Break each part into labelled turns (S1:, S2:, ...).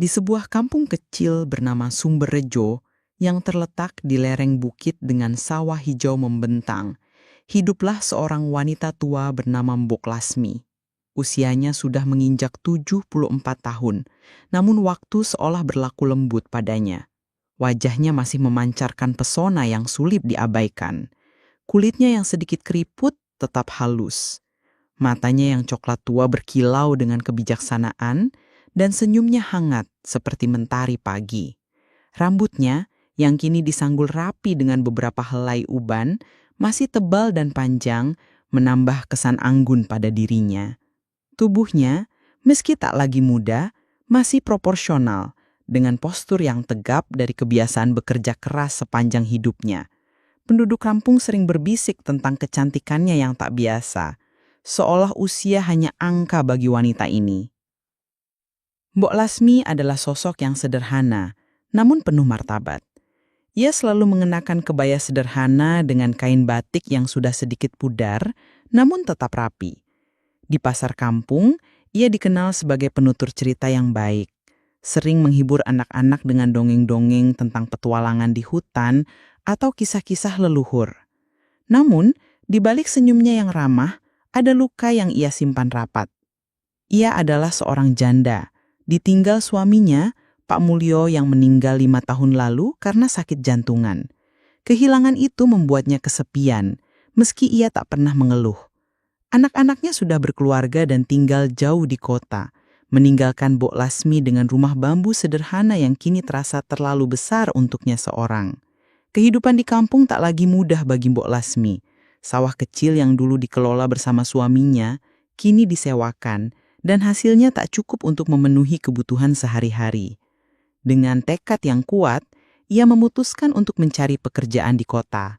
S1: Di sebuah kampung kecil bernama Sumberrejo yang terletak di lereng bukit dengan sawah hijau membentang, hiduplah seorang wanita tua bernama Mbok Lasmi. Usianya sudah menginjak 74 tahun, namun waktu seolah berlaku lembut padanya. Wajahnya masih memancarkan pesona yang sulit diabaikan. Kulitnya yang sedikit keriput tetap halus. Matanya yang coklat tua berkilau dengan kebijaksanaan, dan senyumnya hangat seperti mentari pagi. Rambutnya, yang kini disanggul rapi dengan beberapa helai uban, masih tebal dan panjang, menambah kesan anggun pada dirinya. Tubuhnya, meski tak lagi muda, masih proporsional, dengan postur yang tegap dari kebiasaan bekerja keras sepanjang hidupnya. Penduduk kampung sering berbisik tentang kecantikannya yang tak biasa, seolah usia hanya angka bagi wanita ini. Mbok Lasmi adalah sosok yang sederhana, namun penuh martabat. Ia selalu mengenakan kebaya sederhana dengan kain batik yang sudah sedikit pudar, namun tetap rapi. Di pasar kampung, ia dikenal sebagai penutur cerita yang baik. Sering menghibur anak-anak dengan dongeng-dongeng tentang petualangan di hutan atau kisah-kisah leluhur. Namun, di balik senyumnya yang ramah, ada luka yang ia simpan rapat. Ia adalah seorang janda, ditinggal suaminya, Pak Mulyo yang meninggal 5 tahun lalu karena sakit jantungan. Kehilangan itu membuatnya kesepian, meski ia tak pernah mengeluh. Anak-anaknya sudah berkeluarga dan tinggal jauh di kota, meninggalkan Mbok Lasmi dengan rumah bambu sederhana yang kini terasa terlalu besar untuknya seorang. Kehidupan di kampung tak lagi mudah bagi Mbok Lasmi. Sawah kecil yang dulu dikelola bersama suaminya, kini disewakan, dan hasilnya tak cukup untuk memenuhi kebutuhan sehari-hari. Dengan tekad yang kuat, ia memutuskan untuk mencari pekerjaan di kota.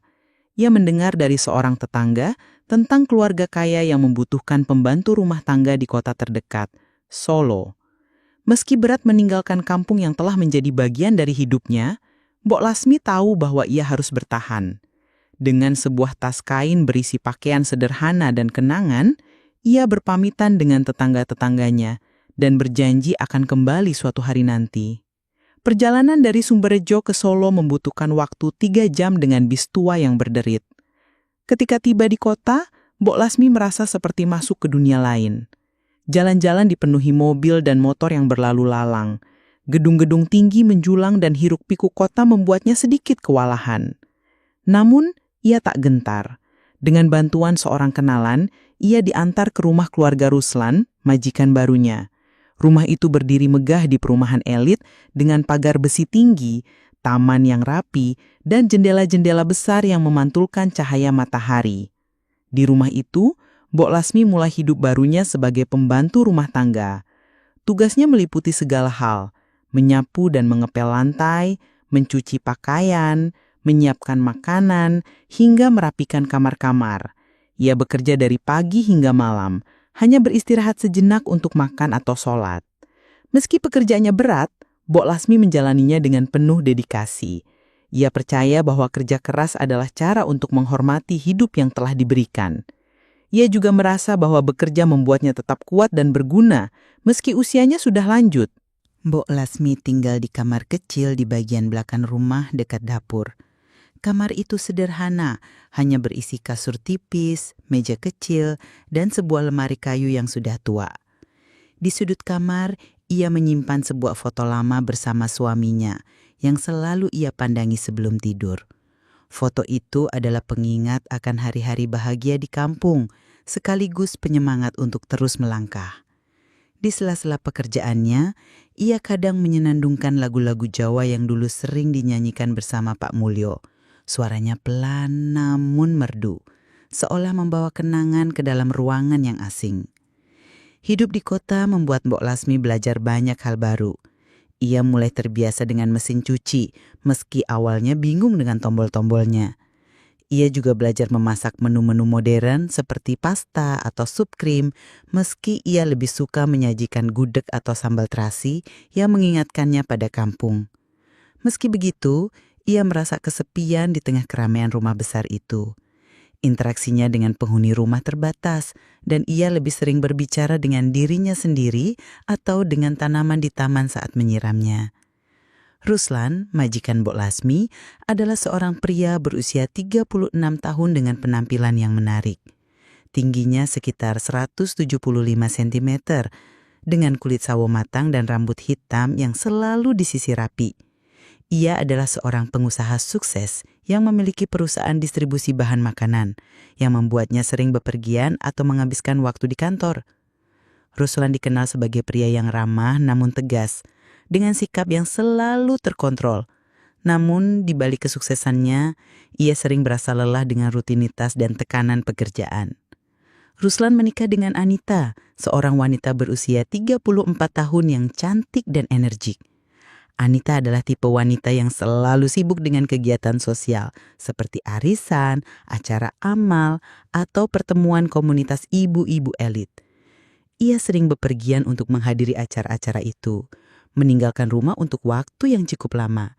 S1: Ia mendengar dari seorang tetangga tentang keluarga kaya yang membutuhkan pembantu rumah tangga di kota terdekat, Solo. Meski berat meninggalkan kampung yang telah menjadi bagian dari hidupnya, Mbok Lasmi tahu bahwa ia harus bertahan. Dengan sebuah tas kain berisi pakaian sederhana dan kenangan, ia berpamitan dengan tetangga-tetangganya dan berjanji akan kembali suatu hari nanti. Perjalanan dari Sumberrejo ke Solo membutuhkan waktu 3 jam dengan bis tua yang berderit. Ketika tiba di kota, Mbok Lasmi merasa seperti masuk ke dunia lain. Jalan-jalan dipenuhi mobil dan motor yang berlalu lalang. Gedung-gedung tinggi menjulang dan hiruk-pikuk kota membuatnya sedikit kewalahan. Namun, ia tak gentar. Dengan bantuan seorang kenalan, ia diantar ke rumah keluarga Ruslan, majikan barunya. Rumah itu berdiri megah di perumahan elit dengan pagar besi tinggi, taman yang rapi, dan jendela-jendela besar yang memantulkan cahaya matahari. Di rumah itu, Mbok Lasmi mulai hidup barunya sebagai pembantu rumah tangga. Tugasnya meliputi segala hal, menyapu dan mengepel lantai, mencuci pakaian, menyiapkan makanan, hingga merapikan kamar-kamar. Ia bekerja dari pagi hingga malam, hanya beristirahat sejenak untuk makan atau sholat. Meski pekerjaannya berat, Mbok Lasmi menjalaninya dengan penuh dedikasi. Ia percaya bahwa kerja keras adalah cara untuk menghormati hidup yang telah diberikan. Ia juga merasa bahwa bekerja membuatnya tetap kuat dan berguna, meski usianya sudah lanjut. Mbok Lasmi tinggal di kamar kecil di bagian belakang rumah dekat dapur. Kamar itu sederhana, hanya berisi kasur tipis, meja kecil, dan sebuah lemari kayu yang sudah tua. Di sudut kamar, ia menyimpan sebuah foto lama bersama suaminya, yang selalu ia pandangi sebelum tidur. Foto itu adalah pengingat akan hari-hari bahagia di kampung, sekaligus penyemangat untuk terus melangkah. Di sela-sela pekerjaannya, ia kadang menyenandungkan lagu-lagu Jawa yang dulu sering dinyanyikan bersama Pak Mulyo. Suaranya pelan namun merdu, seolah membawa kenangan ke dalam ruangan yang asing. Hidup di kota membuat Mbok Lasmi belajar banyak hal baru. Ia mulai terbiasa dengan mesin cuci, meski awalnya bingung dengan tombol-tombolnya. Ia juga belajar memasak menu-menu modern seperti pasta atau sup krim, meski ia lebih suka menyajikan gudeg atau sambal terasi yang mengingatkannya pada kampung. Meski begitu, ia merasa kesepian di tengah keramaian rumah besar itu.
S2: Interaksinya dengan penghuni rumah terbatas, dan ia lebih sering berbicara dengan dirinya sendiri atau dengan tanaman di taman saat menyiramnya. Ruslan, majikan Mbok Lasmi, adalah seorang pria berusia 36 tahun dengan penampilan yang menarik. Tingginya sekitar 175 cm, dengan kulit sawo matang dan rambut hitam yang selalu disisir rapi. Ia adalah seorang pengusaha sukses yang memiliki perusahaan distribusi bahan makanan, yang membuatnya sering bepergian atau menghabiskan waktu di kantor. Ruslan dikenal sebagai pria yang ramah namun tegas, dengan sikap yang selalu terkontrol. Namun di balik kesuksesannya, ia sering berasa lelah dengan rutinitas dan tekanan pekerjaan. Ruslan menikah dengan Anita, seorang wanita berusia 34 tahun yang cantik dan energik. Anita adalah tipe wanita yang selalu sibuk dengan kegiatan sosial seperti arisan, acara amal, atau pertemuan komunitas ibu-ibu elit. Ia sering bepergian untuk menghadiri acara-acara itu, meninggalkan rumah untuk waktu yang cukup lama.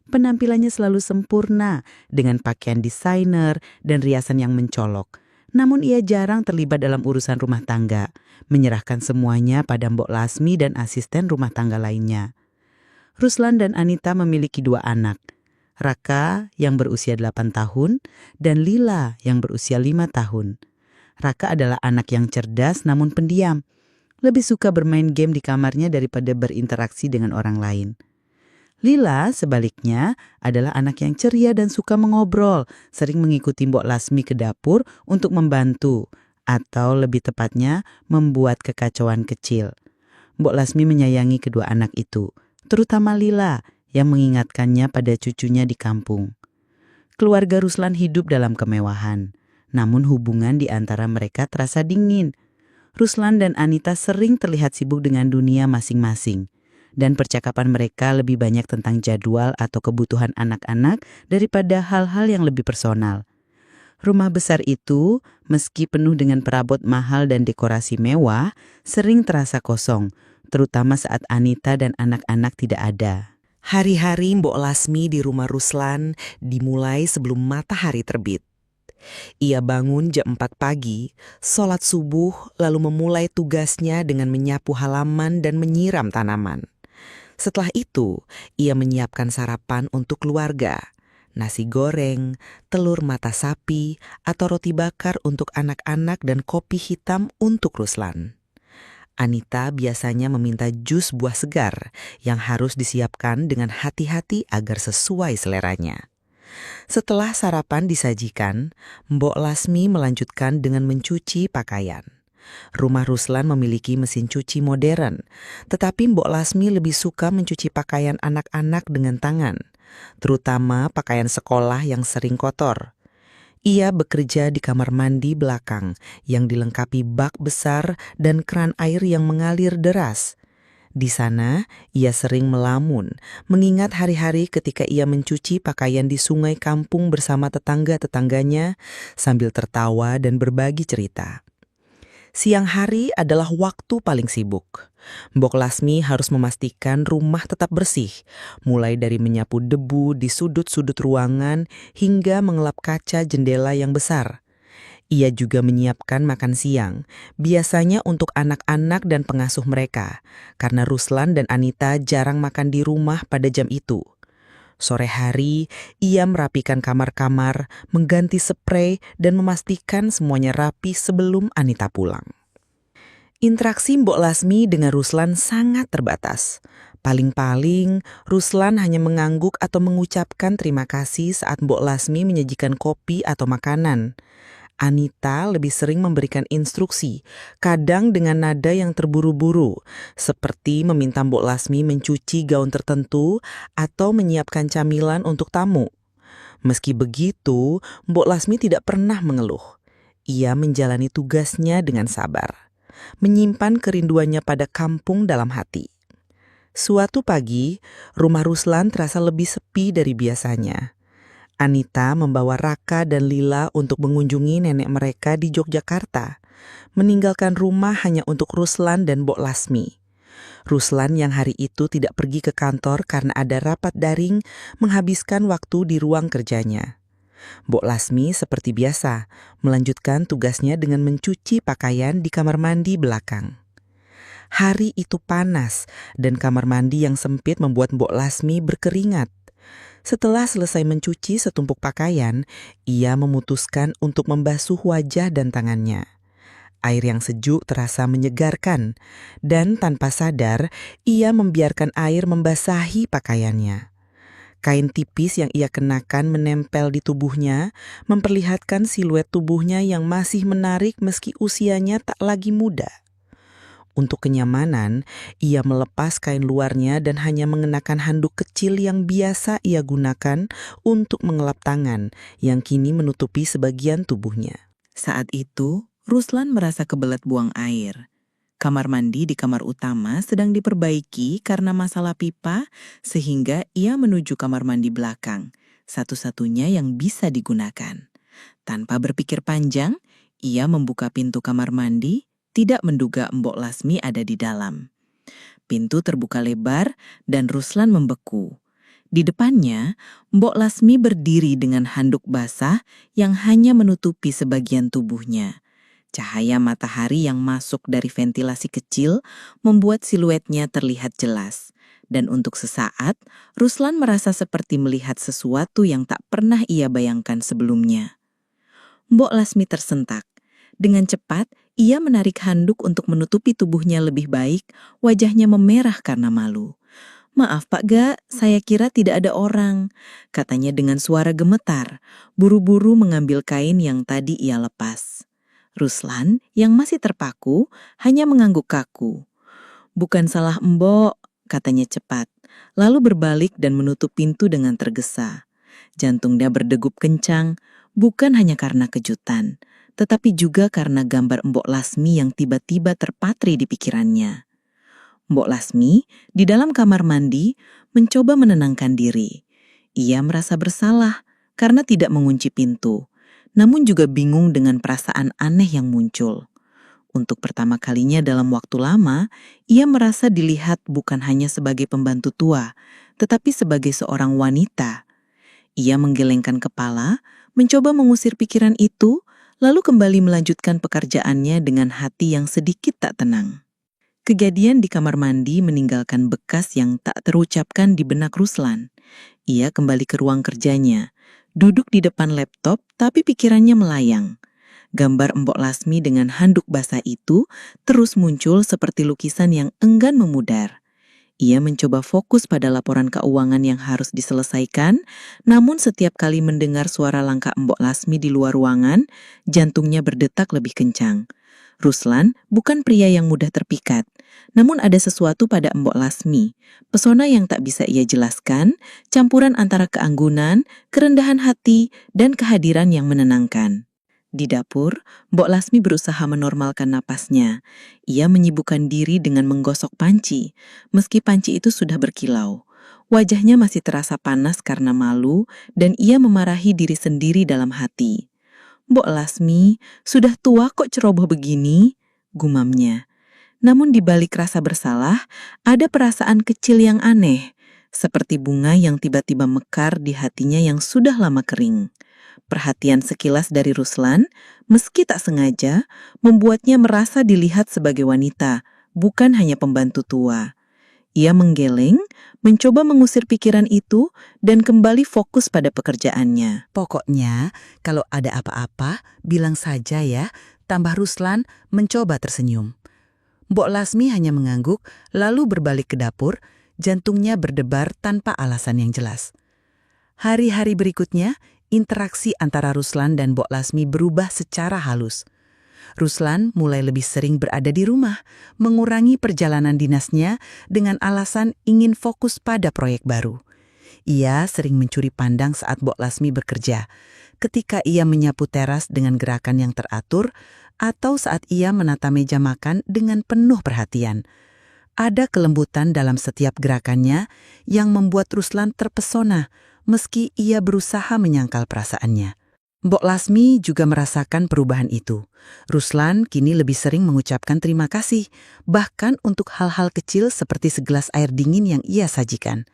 S2: Penampilannya selalu sempurna dengan pakaian desainer dan riasan yang mencolok. Namun ia jarang terlibat dalam urusan rumah tangga, menyerahkan semuanya pada Mbok Lasmi dan asisten rumah tangga lainnya. Ruslan dan Anita memiliki 2 anak, Raka yang berusia 8 tahun dan Lila yang berusia 5 tahun. Raka adalah anak yang cerdas namun pendiam, lebih suka bermain game di kamarnya daripada berinteraksi dengan orang lain. Lila sebaliknya adalah anak yang ceria dan suka mengobrol, sering mengikuti Mbok Lasmi ke dapur untuk membantu, atau lebih tepatnya membuat kekacauan kecil. Mbok Lasmi menyayangi kedua anak itu, terutama Lila yang mengingatkannya pada cucunya di kampung. Keluarga Ruslan hidup dalam kemewahan, namun hubungan di antara mereka terasa dingin. Ruslan dan Anita sering terlihat sibuk dengan dunia masing-masing, dan percakapan mereka lebih banyak tentang jadwal atau kebutuhan anak-anak daripada hal-hal yang lebih personal. Rumah besar itu, meski penuh dengan perabot mahal dan dekorasi mewah, sering terasa kosong, terutama saat Anita dan anak-anak tidak ada.
S3: Hari-hari Mbok Lasmi di rumah Ruslan dimulai sebelum matahari terbit. Ia bangun jam 4 pagi, sholat subuh, lalu memulai tugasnya dengan menyapu halaman dan menyiram tanaman. Setelah itu, ia menyiapkan sarapan untuk keluarga. Nasi goreng, telur mata sapi, atau roti bakar untuk anak-anak dan kopi hitam untuk Ruslan. Anita biasanya meminta jus buah segar yang harus disiapkan dengan hati-hati agar sesuai seleranya. Setelah sarapan disajikan, Mbok Lasmi melanjutkan dengan mencuci pakaian. Rumah Ruslan memiliki mesin cuci modern, tetapi Mbok Lasmi lebih suka mencuci pakaian anak-anak dengan tangan, terutama pakaian sekolah yang sering kotor. Ia bekerja di kamar mandi belakang yang dilengkapi bak besar dan keran air yang mengalir deras. Di sana, ia sering melamun, mengingat hari-hari ketika ia mencuci pakaian di sungai kampung bersama tetangga-tetangganya sambil tertawa dan berbagi cerita. Siang hari adalah waktu paling sibuk. Mbok Lasmi harus memastikan rumah tetap bersih, mulai dari menyapu debu di sudut-sudut ruangan hingga mengelap kaca jendela yang besar. Ia juga menyiapkan makan siang, biasanya untuk anak-anak dan pengasuh mereka, karena Ruslan dan Anita jarang makan di rumah pada jam itu. Sore hari, ia merapikan kamar-kamar, mengganti sprei, dan memastikan semuanya rapi sebelum Anita pulang. Interaksi Mbok Lasmi dengan Ruslan sangat terbatas. Paling-paling, Ruslan hanya mengangguk atau mengucapkan terima kasih saat Mbok Lasmi menyajikan kopi atau makanan. Anita lebih sering memberikan instruksi, kadang dengan nada yang terburu-buru, seperti meminta Mbok Lasmi mencuci gaun tertentu atau menyiapkan camilan untuk tamu. Meski begitu, Mbok Lasmi tidak pernah mengeluh. Ia menjalani tugasnya dengan sabar, menyimpan kerinduannya pada kampung dalam hati. Suatu pagi, rumah Ruslan terasa lebih sepi dari biasanya. Anita membawa Raka dan Lila untuk mengunjungi nenek mereka di Yogyakarta, meninggalkan rumah hanya untuk Ruslan dan Mbok Lasmi. Ruslan yang hari itu tidak pergi ke kantor karena ada rapat daring menghabiskan waktu di ruang kerjanya. Mbok Lasmi seperti biasa melanjutkan tugasnya dengan mencuci pakaian di kamar mandi belakang. Hari itu panas dan kamar mandi yang sempit membuat Mbok Lasmi berkeringat. Setelah selesai mencuci setumpuk pakaian, ia memutuskan untuk membasuh wajah dan tangannya. Air yang sejuk terasa menyegarkan, dan tanpa sadar ia membiarkan air membasahi pakaiannya. Kain tipis yang ia kenakan menempel di tubuhnya, memperlihatkan siluet tubuhnya yang masih menarik meski usianya tak lagi muda. Untuk kenyamanan, ia melepas kain luarnya dan hanya mengenakan handuk kecil yang biasa ia gunakan untuk mengelap tangan, yang kini menutupi sebagian tubuhnya.
S2: Saat itu, Ruslan merasa kebelet buang air. Kamar mandi di kamar utama sedang diperbaiki karena masalah pipa, sehingga ia menuju kamar mandi belakang, satu-satunya yang bisa digunakan. Tanpa berpikir panjang, ia membuka pintu kamar mandi, tidak menduga Mbok Lasmi ada di dalam. Pintu terbuka lebar dan Ruslan membeku. Di depannya, Mbok Lasmi berdiri dengan handuk basah yang hanya menutupi sebagian tubuhnya. Cahaya matahari yang masuk dari ventilasi kecil membuat siluetnya terlihat jelas. Dan untuk sesaat, Ruslan merasa seperti melihat sesuatu yang tak pernah ia bayangkan sebelumnya. Mbok Lasmi tersentak. Dengan cepat, ia menarik handuk untuk menutupi tubuhnya lebih baik, wajahnya memerah karena malu. "Maaf Pak Ga, saya kira tidak ada orang," katanya dengan suara gemetar, buru-buru mengambil kain yang tadi ia lepas. Ruslan, yang masih terpaku, hanya mengangguk kaku. "Bukan salah Mbok," katanya cepat, lalu berbalik dan menutup pintu dengan tergesa. Jantungnya berdegup kencang, bukan hanya karena kejutan, tetapi juga karena gambar Mbok Lasmi yang tiba-tiba terpatri di pikirannya. Mbok Lasmi, di dalam kamar mandi, mencoba menenangkan diri. Ia merasa bersalah karena tidak mengunci pintu, namun juga bingung dengan perasaan aneh yang muncul. Untuk pertama kalinya dalam waktu lama, ia merasa dilihat bukan hanya sebagai pembantu tua, tetapi sebagai seorang wanita. Ia menggelengkan kepala, mencoba mengusir pikiran itu, lalu kembali melanjutkan pekerjaannya dengan hati yang sedikit tak tenang. Kejadian di kamar mandi meninggalkan bekas yang tak terucapkan di benak Ruslan. Ia kembali ke ruang kerjanya, duduk di depan laptop tapi pikirannya melayang. Gambar Mbok Lasmi dengan handuk basah itu terus muncul seperti lukisan yang enggan memudar. Ia mencoba fokus pada laporan keuangan yang harus diselesaikan, namun setiap kali mendengar suara langkah Mbok Lasmi di luar ruangan, jantungnya berdetak lebih kencang. Ruslan bukan pria yang mudah terpikat, namun ada sesuatu pada Mbok Lasmi, pesona yang tak bisa ia jelaskan, campuran antara keanggunan, kerendahan hati, dan kehadiran yang menenangkan. Di dapur, Mbok Lasmi berusaha menormalkan napasnya. Ia menyibukkan diri dengan menggosok panci, meski panci itu sudah berkilau. Wajahnya masih terasa panas karena malu, dan ia memarahi diri sendiri dalam hati. "Mbok Lasmi, sudah tua kok ceroboh begini?" gumamnya. Namun di balik rasa bersalah, ada perasaan kecil yang aneh, seperti bunga yang tiba-tiba mekar di hatinya yang sudah lama kering. Perhatian sekilas dari Ruslan, meski tak sengaja, membuatnya merasa dilihat sebagai wanita, bukan hanya pembantu tua. Ia menggeleng, mencoba mengusir pikiran itu, dan kembali fokus pada pekerjaannya.
S4: "Pokoknya, kalau ada apa-apa, bilang saja ya," tambah Ruslan mencoba tersenyum. Mbok Lasmi hanya mengangguk, lalu berbalik ke dapur, jantungnya berdebar tanpa alasan yang jelas. Hari-hari berikutnya, interaksi antara Ruslan dan Mbok Lasmi berubah secara halus. Ruslan mulai lebih sering berada di rumah, mengurangi perjalanan dinasnya dengan alasan ingin fokus pada proyek baru. Ia sering mencuri pandang saat Mbok Lasmi bekerja, ketika ia menyapu teras dengan gerakan yang teratur, atau saat ia menata meja makan dengan penuh perhatian. Ada kelembutan dalam setiap gerakannya yang membuat Ruslan terpesona, meski ia berusaha menyangkal perasaannya. Mbok Lasmi juga merasakan perubahan itu. Ruslan kini lebih sering mengucapkan terima kasih, bahkan untuk hal-hal kecil seperti segelas air dingin yang ia sajikan.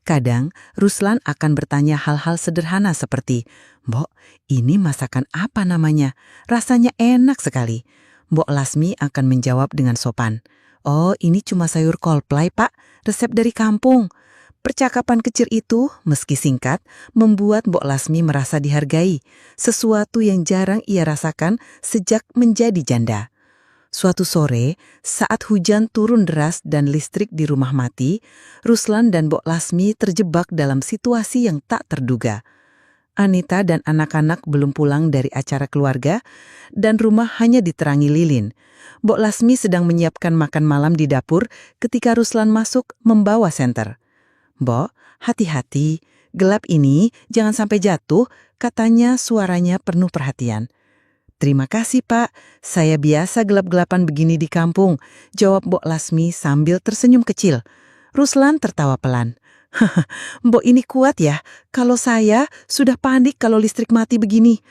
S4: Kadang, Ruslan akan bertanya hal-hal sederhana seperti, "Mbok, ini masakan apa namanya? Rasanya enak sekali." Mbok Lasmi akan menjawab dengan sopan, "Oh, ini cuma sayur kolplay, Pak. Resep dari kampung." Percakapan kecil itu, meski singkat, membuat Mbok Lasmi merasa dihargai, sesuatu yang jarang ia rasakan sejak menjadi janda. Suatu sore, saat hujan turun deras dan listrik di rumah mati, Ruslan dan Mbok Lasmi terjebak dalam situasi yang tak terduga. Anita dan anak-anak belum pulang dari acara keluarga, dan rumah hanya diterangi lilin. Mbok Lasmi sedang menyiapkan makan malam di dapur ketika Ruslan masuk membawa senter. "Mbok, hati-hati, gelap ini jangan sampai jatuh," katanya suaranya penuh perhatian. "Terima kasih, Pak. Saya biasa gelap-gelapan begini di kampung," jawab Mbok Lasmi sambil tersenyum kecil. Ruslan tertawa pelan. "Mbok ini kuat ya, kalau saya sudah panik kalau listrik mati begini."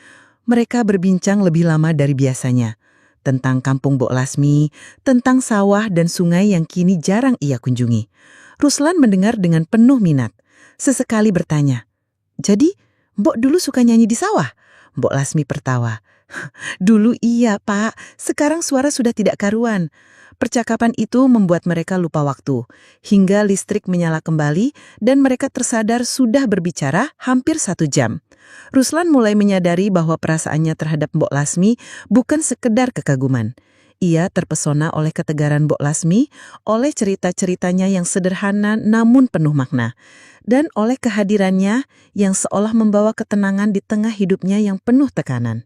S4: Mereka berbincang lebih lama dari biasanya. Tentang kampung Mbok Lasmi, tentang sawah dan sungai yang kini jarang ia kunjungi. Ruslan mendengar dengan penuh minat. Sesekali bertanya, "Jadi, Mbok dulu suka nyanyi di sawah?" Mbok Lasmi tertawa. "Dulu iya, Pak. Sekarang suara sudah tidak karuan." Percakapan itu membuat mereka lupa waktu, hingga listrik menyala kembali dan mereka tersadar sudah berbicara hampir 1 jam. Ruslan mulai menyadari bahwa perasaannya terhadap Mbok Lasmi bukan sekedar kekaguman. Ia terpesona oleh ketegaran Mbok Lasmi, oleh cerita-ceritanya yang sederhana namun penuh makna, dan oleh kehadirannya yang seolah membawa ketenangan di tengah hidupnya yang penuh tekanan.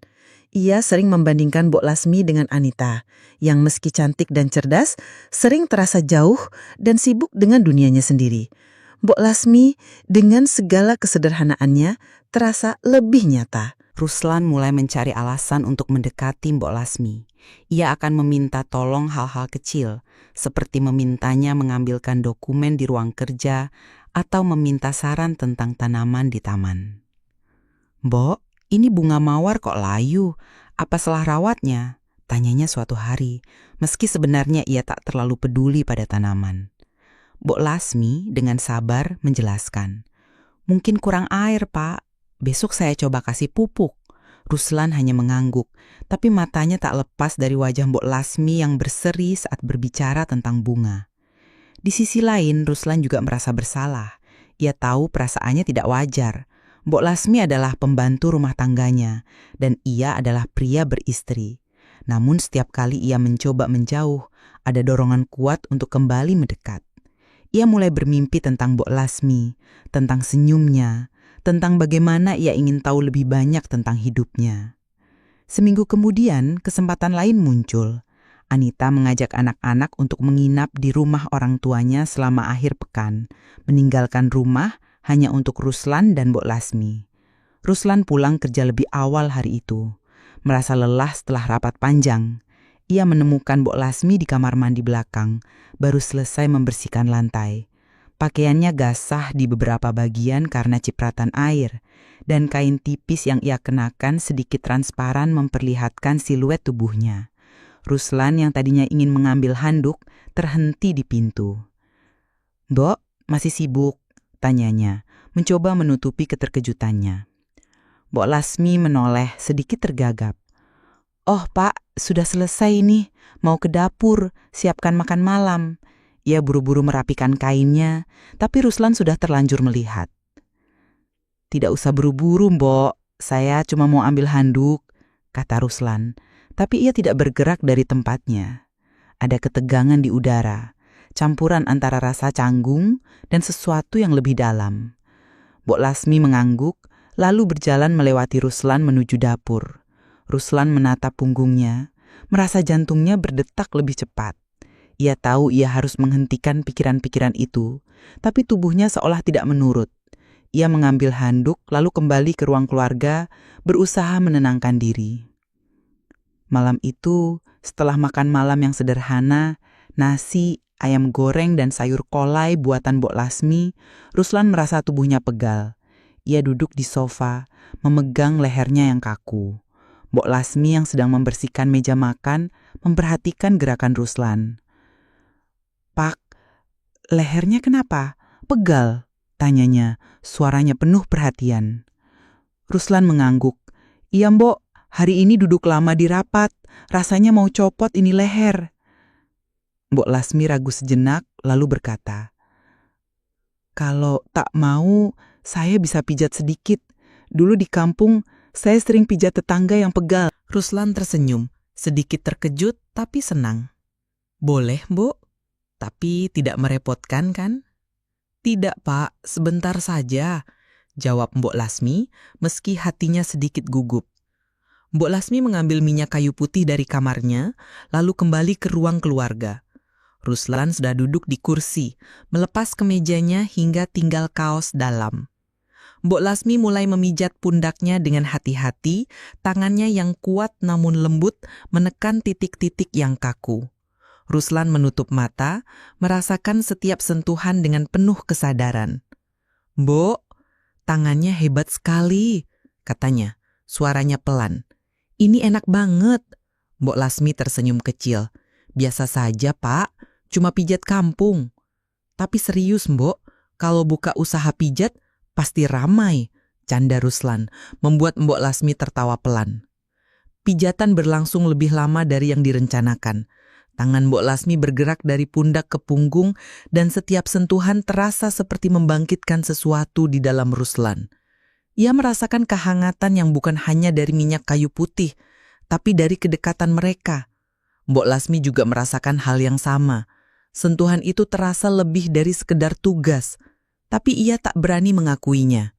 S4: Ia sering membandingkan Mbok Lasmi dengan Anita, yang meski cantik dan cerdas, sering terasa jauh dan sibuk dengan dunianya sendiri. Mbok Lasmi, dengan segala kesederhanaannya, terasa lebih nyata.
S3: Ruslan mulai mencari alasan untuk mendekati Mbok Lasmi. Ia akan meminta tolong hal-hal kecil, seperti memintanya mengambilkan dokumen di ruang kerja atau meminta saran tentang tanaman di taman. "Mbok, ini bunga mawar kok layu. Apa salah rawatnya?" tanyanya suatu hari, meski sebenarnya ia tak terlalu peduli pada tanaman. Mbok Lasmi dengan sabar menjelaskan, "Mungkin kurang air, Pak. Besok saya coba kasih pupuk." Ruslan hanya mengangguk, tapi matanya tak lepas dari wajah Mbok Lasmi yang berseri saat berbicara tentang bunga. Di sisi lain, Ruslan juga merasa bersalah. Ia tahu perasaannya tidak wajar. Mbok Lasmi adalah pembantu rumah tangganya, dan ia adalah pria beristri. Namun setiap kali ia mencoba menjauh, ada dorongan kuat untuk kembali mendekat. Ia mulai bermimpi tentang Mbok Lasmi, tentang senyumnya, tentang bagaimana ia ingin tahu lebih banyak tentang hidupnya. Seminggu kemudian, kesempatan lain muncul. Anita mengajak anak-anak untuk menginap di rumah orang tuanya selama akhir pekan, meninggalkan rumah hanya untuk Ruslan dan Mbok Lasmi. Ruslan pulang kerja lebih awal hari itu. Merasa lelah setelah rapat panjang. Ia menemukan Mbok Lasmi di kamar mandi belakang, baru selesai membersihkan lantai. Pakaiannya gasah di beberapa bagian karena cipratan air, dan kain tipis yang ia kenakan sedikit transparan memperlihatkan siluet tubuhnya. Ruslan yang tadinya ingin mengambil handuk terhenti di pintu. "Mbok, masih sibuk?" tanyanya, mencoba menutupi keterkejutannya. Mbok Lasmi menoleh sedikit tergagap. "Oh, Pak, sudah selesai ini. Mau ke dapur, siapkan makan malam." Ia buru-buru merapikan kainnya, tapi Ruslan sudah terlanjur melihat. "Tidak usah buru-buru, Mbok. Saya cuma mau ambil handuk," kata Ruslan. Tapi ia tidak bergerak dari tempatnya. Ada ketegangan di udara, campuran antara rasa canggung dan sesuatu yang lebih dalam. Mbok Lasmi mengangguk, lalu berjalan melewati Ruslan menuju dapur. Ruslan menatap punggungnya, merasa jantungnya berdetak lebih cepat. Ia tahu ia harus menghentikan pikiran-pikiran itu, tapi tubuhnya seolah tidak menurut. Ia mengambil handuk lalu kembali ke ruang keluarga, berusaha menenangkan diri. Malam itu, setelah makan malam yang sederhana, nasi, ayam goreng dan sayur kolay buatan Mbok Lasmi, Ruslan merasa tubuhnya pegal. Ia duduk di sofa, memegang lehernya yang kaku. Mbok Lasmi yang sedang membersihkan meja makan, memperhatikan gerakan Ruslan. "Pak, lehernya kenapa? Pegal?"
S2: Tanyanya, suaranya penuh perhatian. Ruslan mengangguk. Iya mbok, hari ini duduk lama di rapat. Rasanya mau copot ini leher. Mbok Lasmi ragu sejenak lalu berkata, kalau tak mau, saya bisa pijat sedikit. Dulu di kampung, saya sering pijat tetangga yang pegal.
S3: Ruslan tersenyum, sedikit terkejut tapi senang. Boleh, Mbok, tapi tidak merepotkan kan? Tidak, Pak, sebentar saja, jawab Mbok Lasmi meski hatinya sedikit gugup. Mbok Lasmi mengambil minyak kayu putih dari kamarnya, lalu kembali ke ruang keluarga. Ruslan sudah duduk di kursi, melepas kemejanya hingga tinggal kaos dalam. Mbok Lasmi mulai memijat pundaknya dengan hati-hati, tangannya yang kuat namun lembut menekan titik-titik yang kaku. Ruslan menutup mata, merasakan setiap sentuhan dengan penuh kesadaran. Mbok, tangannya hebat sekali, katanya, suaranya pelan. Ini enak banget. Mbok Lasmi tersenyum kecil. Biasa saja, Pak, cuma pijat kampung. Tapi serius, Mbok, kalau buka usaha pijat, pasti ramai, canda Ruslan, membuat Mbok Lasmi tertawa pelan. Pijatan berlangsung lebih lama dari yang direncanakan. Tangan Mbok Lasmi bergerak dari pundak ke punggung dan setiap sentuhan terasa seperti membangkitkan sesuatu di dalam Ruslan. Ia merasakan kehangatan yang bukan hanya dari minyak kayu putih, tapi dari kedekatan mereka. Mbok Lasmi juga merasakan hal yang sama. Sentuhan itu terasa lebih dari sekedar tugas, tapi ia tak berani mengakuinya.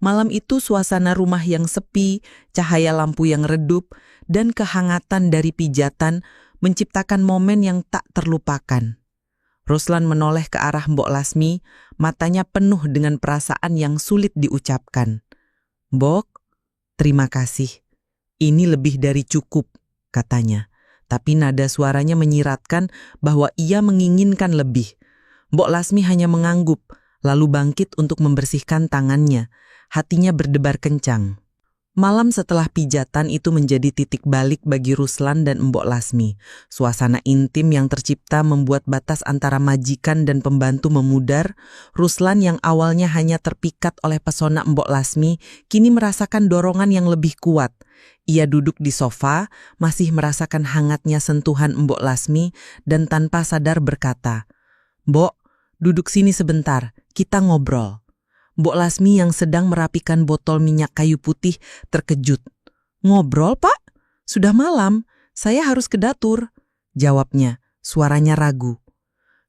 S3: Malam itu suasana rumah yang sepi, cahaya lampu yang redup, dan kehangatan dari pijatan menciptakan momen yang tak terlupakan. Ruslan menoleh ke arah Mbok Lasmi, matanya penuh dengan perasaan yang sulit diucapkan. Mbok, terima kasih. Ini lebih dari cukup, katanya. Tapi nada suaranya menyiratkan bahwa ia menginginkan lebih. Mbok Lasmi hanya mengangguk, lalu bangkit untuk membersihkan tangannya. Hatinya berdebar kencang. Malam setelah pijatan itu menjadi titik balik bagi Ruslan dan Mbok Lasmi. Suasana intim yang tercipta membuat batas antara majikan dan pembantu memudar. Ruslan yang awalnya hanya terpikat oleh pesona Mbok Lasmi, kini merasakan dorongan yang lebih kuat. Ia duduk di sofa, masih merasakan hangatnya sentuhan Mbok Lasmi dan tanpa sadar berkata, Mbok, duduk sini sebentar, kita ngobrol. Mbok Lasmi yang sedang merapikan botol minyak kayu putih terkejut. Ngobrol, Pak? Sudah malam, saya harus ke dapur. Jawabnya, suaranya ragu.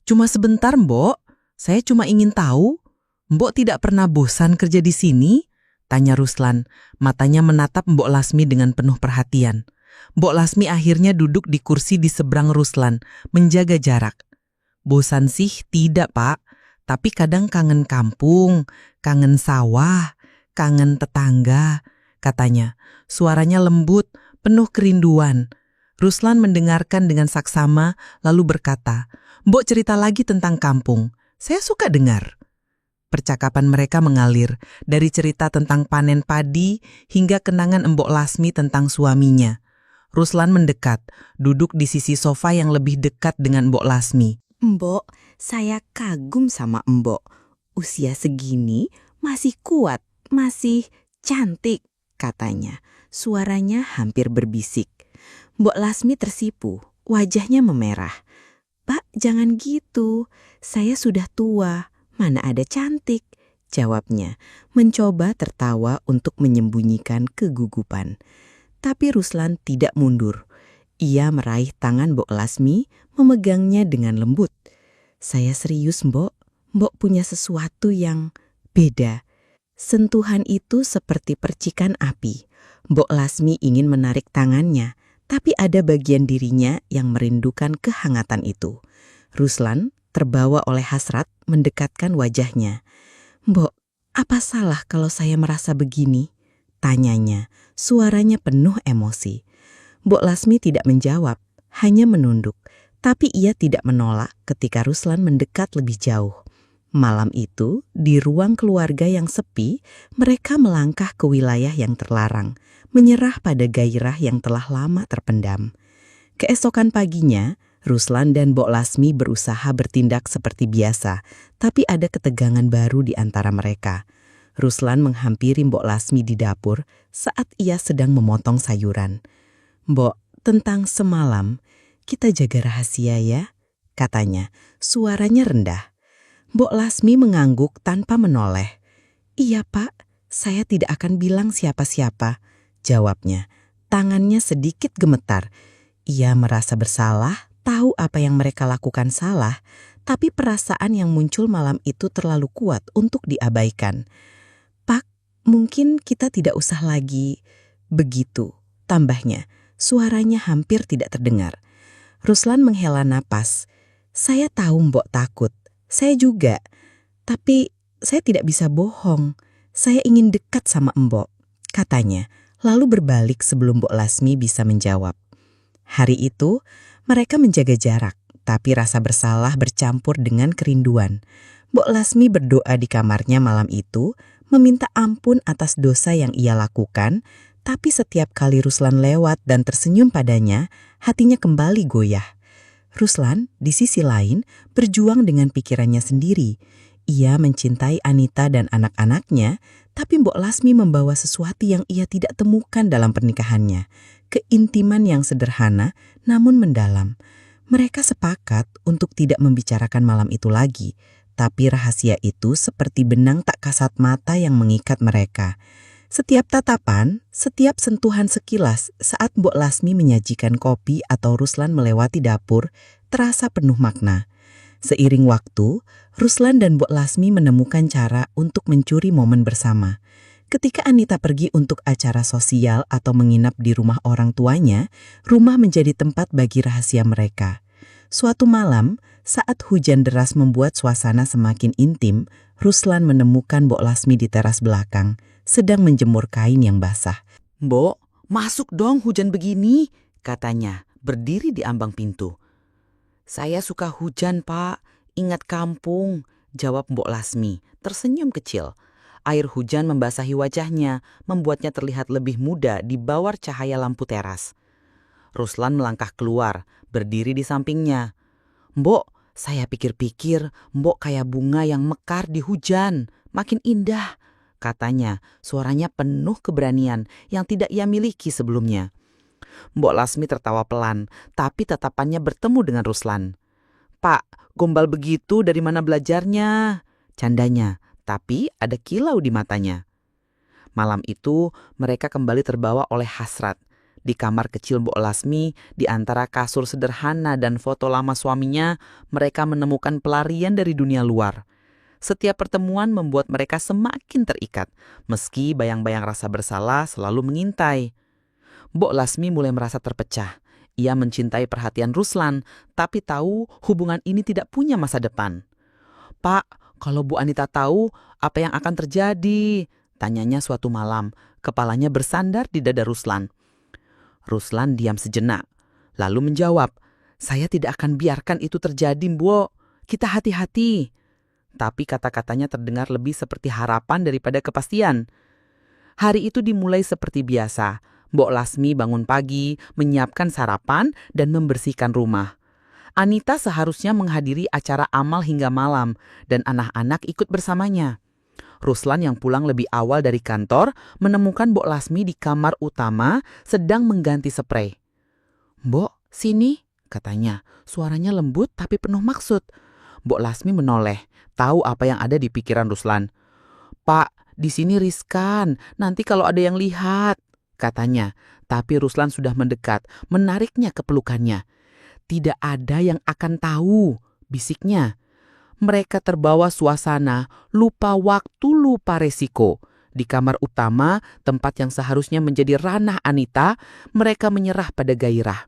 S3: Cuma sebentar, Mbok. Saya cuma ingin tahu, Mbok tidak pernah bosan kerja di sini? Tanya Ruslan, matanya menatap Mbok Lasmi dengan penuh perhatian. Mbok Lasmi akhirnya duduk di kursi di seberang Ruslan, menjaga jarak. Bosan sih tidak, Pak. Tapi kadang kangen kampung, kangen sawah, kangen tetangga, katanya. Suaranya lembut, penuh kerinduan. Ruslan mendengarkan dengan saksama, lalu berkata, Mbok cerita lagi tentang kampung. Saya suka dengar. Percakapan mereka mengalir, dari cerita tentang panen padi hingga kenangan Mbok Lasmi tentang suaminya. Ruslan mendekat, duduk di sisi sofa yang lebih dekat dengan Mbok Lasmi.
S4: Mbok, saya kagum sama Mbok. Usia segini masih kuat, masih cantik, katanya. Suaranya hampir berbisik. Mbok Lasmi tersipu, wajahnya memerah. Pak, jangan gitu. Saya sudah tua, mana ada cantik, jawabnya. Mencoba tertawa untuk menyembunyikan kegugupan. Tapi Ruslan tidak mundur. Ia meraih tangan Mbok Lasmi, memegangnya dengan lembut. Saya serius, Mbok. Mbok punya sesuatu yang beda. Sentuhan itu seperti percikan api. Mbok Lasmi ingin menarik tangannya, tapi ada bagian dirinya yang merindukan kehangatan itu. Ruslan terbawa oleh hasrat mendekatkan wajahnya. Mbok, apa salah kalau saya merasa begini? Tanyanya, suaranya penuh emosi. Mbok Lasmi tidak menjawab, hanya menunduk. Tapi ia tidak menolak ketika Ruslan mendekat lebih jauh. Malam itu, di ruang keluarga yang sepi, mereka melangkah ke wilayah yang terlarang, menyerah pada gairah yang telah lama terpendam. Keesokan paginya, Ruslan dan Mbok Lasmi berusaha bertindak seperti biasa, tapi ada ketegangan baru di antara mereka. Ruslan menghampiri Mbok Lasmi di dapur saat ia sedang memotong sayuran. "Mbok, tentang semalam, kita jaga rahasia ya," katanya. Suaranya rendah. Mbok Lasmi mengangguk tanpa menoleh. "Iya Pak, saya tidak akan bilang siapa-siapa," jawabnya. Tangannya sedikit gemetar. Ia merasa bersalah, tahu apa yang mereka lakukan salah, tapi perasaan yang muncul malam itu terlalu kuat untuk diabaikan. "Pak, mungkin kita tidak usah lagi begitu," tambahnya. Suaranya hampir tidak terdengar. Ruslan menghela napas. "Saya tahu Mbok takut. Saya juga. Tapi saya tidak bisa bohong. Saya ingin dekat sama Mbok," katanya, lalu berbalik sebelum Mbok Lasmi bisa menjawab. Hari itu, mereka menjaga jarak, tapi rasa bersalah bercampur dengan kerinduan. Mbok Lasmi berdoa di kamarnya malam itu, meminta ampun atas dosa yang ia lakukan, tapi setiap kali Ruslan lewat dan tersenyum padanya, hatinya kembali goyah. Ruslan, di sisi lain, berjuang dengan pikirannya sendiri. Ia mencintai Anita dan anak-anaknya, tapi Mbok Lasmi membawa sesuatu yang ia tidak temukan dalam pernikahannya. Keintiman yang sederhana namun mendalam. Mereka sepakat untuk tidak membicarakan malam itu lagi, tapi rahasia itu seperti benang tak kasat mata yang mengikat mereka. Setiap tatapan, setiap sentuhan sekilas saat Mbok Lasmi menyajikan kopi atau Ruslan melewati dapur, terasa penuh makna. Seiring waktu, Ruslan dan Mbok Lasmi menemukan cara untuk mencuri momen bersama. Ketika Anita pergi untuk acara sosial atau menginap di rumah orang tuanya, rumah menjadi tempat bagi rahasia mereka. Suatu malam, saat hujan deras membuat suasana semakin intim, Ruslan menemukan Mbok Lasmi di teras belakang, sedang menjemur kain yang basah.
S1: "Mbok, masuk dong hujan begini," katanya, berdiri di ambang pintu. "Saya suka hujan, Pak. Ingat kampung," jawab Mbok Lasmi, tersenyum kecil. Air hujan membasahi wajahnya, membuatnya terlihat lebih muda di bawah cahaya lampu teras. Ruslan melangkah keluar, berdiri di sampingnya. "Mbok, saya pikir-pikir Mbok kayak bunga yang mekar di hujan, makin indah," katanya, suaranya penuh keberanian yang tidak ia miliki sebelumnya. Mbok Lasmi tertawa pelan, tapi tatapannya bertemu dengan Ruslan. "Pak, gombal begitu dari mana belajarnya?" candanya, tapi ada kilau di matanya. Malam itu, mereka kembali terbawa oleh hasrat. Di kamar kecil Mbok Lasmi, di antara kasur sederhana dan foto lama suaminya, mereka menemukan pelarian dari dunia luar. Setiap pertemuan membuat mereka semakin terikat, meski bayang-bayang rasa bersalah selalu mengintai. Mbok Lasmi mulai merasa terpecah. Ia mencintai perhatian Ruslan, tapi tahu hubungan ini tidak punya masa depan. "Pak, kalau Bu Anita tahu, apa yang akan terjadi?" tanyanya suatu malam. Kepalanya bersandar di dada Ruslan. Ruslan diam sejenak, lalu menjawab, "Saya tidak akan biarkan itu terjadi, Mbok. Kita hati-hati." Tapi kata-katanya terdengar lebih seperti harapan daripada kepastian. Hari itu dimulai seperti biasa. Mbok Lasmi bangun pagi, menyiapkan sarapan, dan membersihkan rumah. Anita seharusnya menghadiri acara amal hingga malam, dan anak-anak ikut bersamanya. Ruslan yang pulang lebih awal dari kantor menemukan Mbok Lasmi di kamar utama sedang mengganti sprei. "Mbok, sini," katanya. Suaranya lembut tapi penuh maksud. Mbok Lasmi menoleh, tahu apa yang ada di pikiran Ruslan. "Pak, di sini riskan, nanti kalau ada yang lihat," katanya. Tapi Ruslan sudah mendekat, menariknya ke pelukannya. "Tidak ada yang akan tahu," bisiknya. Mereka terbawa suasana, lupa waktu, lupa resiko. Di kamar utama, tempat yang seharusnya menjadi ranah Anita, mereka menyerah pada gairah.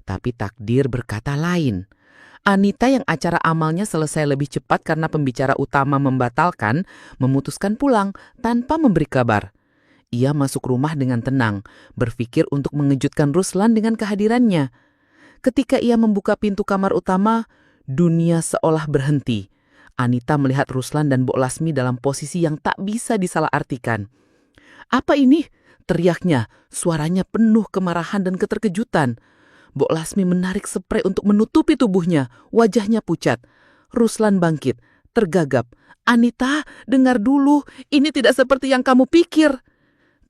S1: Tapi takdir berkata lain. Anita yang acara amalnya selesai lebih cepat karena pembicara utama membatalkan, memutuskan pulang tanpa memberi kabar. Ia masuk rumah dengan tenang, berpikir untuk mengejutkan Ruslan dengan kehadirannya. Ketika ia membuka pintu kamar utama, dunia seolah berhenti. Anita melihat Ruslan dan Mbok Lasmi dalam posisi yang tak bisa disalahartikan. "Apa ini?" teriaknya, suaranya penuh kemarahan dan keterkejutan.
S5: Mbok Lasmi menarik sprei untuk menutupi tubuhnya. Wajahnya pucat. Ruslan bangkit, tergagap. "Anita, dengar dulu. Ini tidak seperti yang kamu pikir."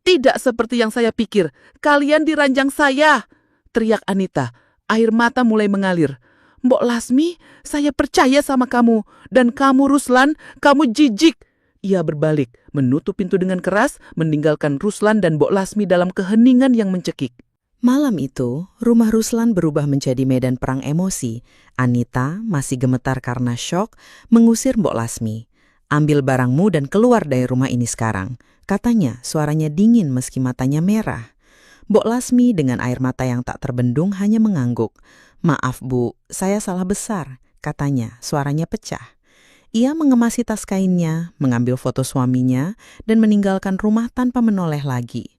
S5: "Tidak seperti yang saya pikir. Kalian diranjang saya!" teriak Anita. Air mata mulai mengalir. "Mbok Lasmi, saya percaya sama kamu. Dan kamu, Ruslan, kamu jijik." Ia berbalik, menutup pintu dengan keras, meninggalkan Ruslan dan Mbok Lasmi dalam keheningan yang mencekik.
S3: Malam itu, rumah Ruslan berubah menjadi medan perang emosi. Anita masih gemetar karena syok, mengusir Mbok Lasmi. "Ambil barangmu dan keluar dari rumah ini sekarang," katanya, suaranya dingin meski matanya merah. Mbok Lasmi dengan air mata yang tak terbendung hanya mengangguk. "Maaf Bu, saya salah besar," katanya, suaranya pecah. Ia mengemasi tas kainnya, mengambil foto suaminya, dan meninggalkan rumah tanpa menoleh lagi.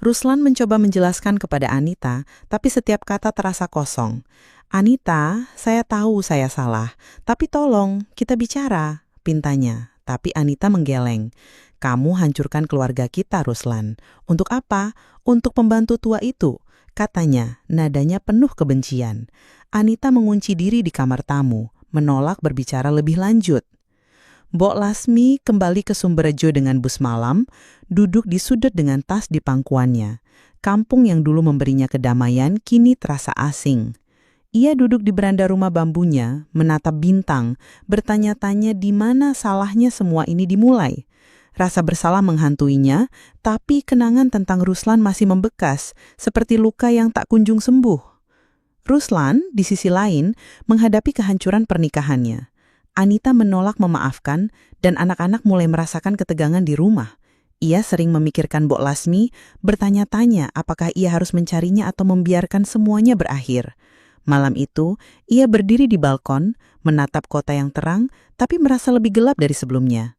S3: Ruslan mencoba menjelaskan kepada Anita, tapi setiap kata terasa kosong. "Anita, saya tahu saya salah, tapi tolong kita bicara," pintanya. Tapi Anita menggeleng. "Kamu hancurkan keluarga kita, Ruslan. Untuk apa? Untuk pembantu tua itu," katanya, nadanya penuh kebencian. Anita mengunci diri di kamar tamu, menolak berbicara lebih lanjut. Mbok Lasmi kembali ke Sumberjo dengan bus malam, duduk di sudut dengan tas di pangkuannya. Kampung yang dulu memberinya kedamaian kini terasa asing. Ia duduk di beranda rumah bambunya, menatap bintang, bertanya-tanya di mana salahnya semua ini dimulai. Rasa bersalah menghantuinya, tapi kenangan tentang Ruslan masih membekas, seperti luka yang tak kunjung sembuh. Ruslan, di sisi lain, menghadapi kehancuran pernikahannya. Anita menolak memaafkan dan anak-anak mulai merasakan ketegangan di rumah. Ia sering memikirkan Mbok Lasmi, bertanya-tanya apakah ia harus mencarinya atau membiarkan semuanya berakhir. Malam itu, ia berdiri di balkon, menatap kota yang terang, tapi merasa lebih gelap dari sebelumnya.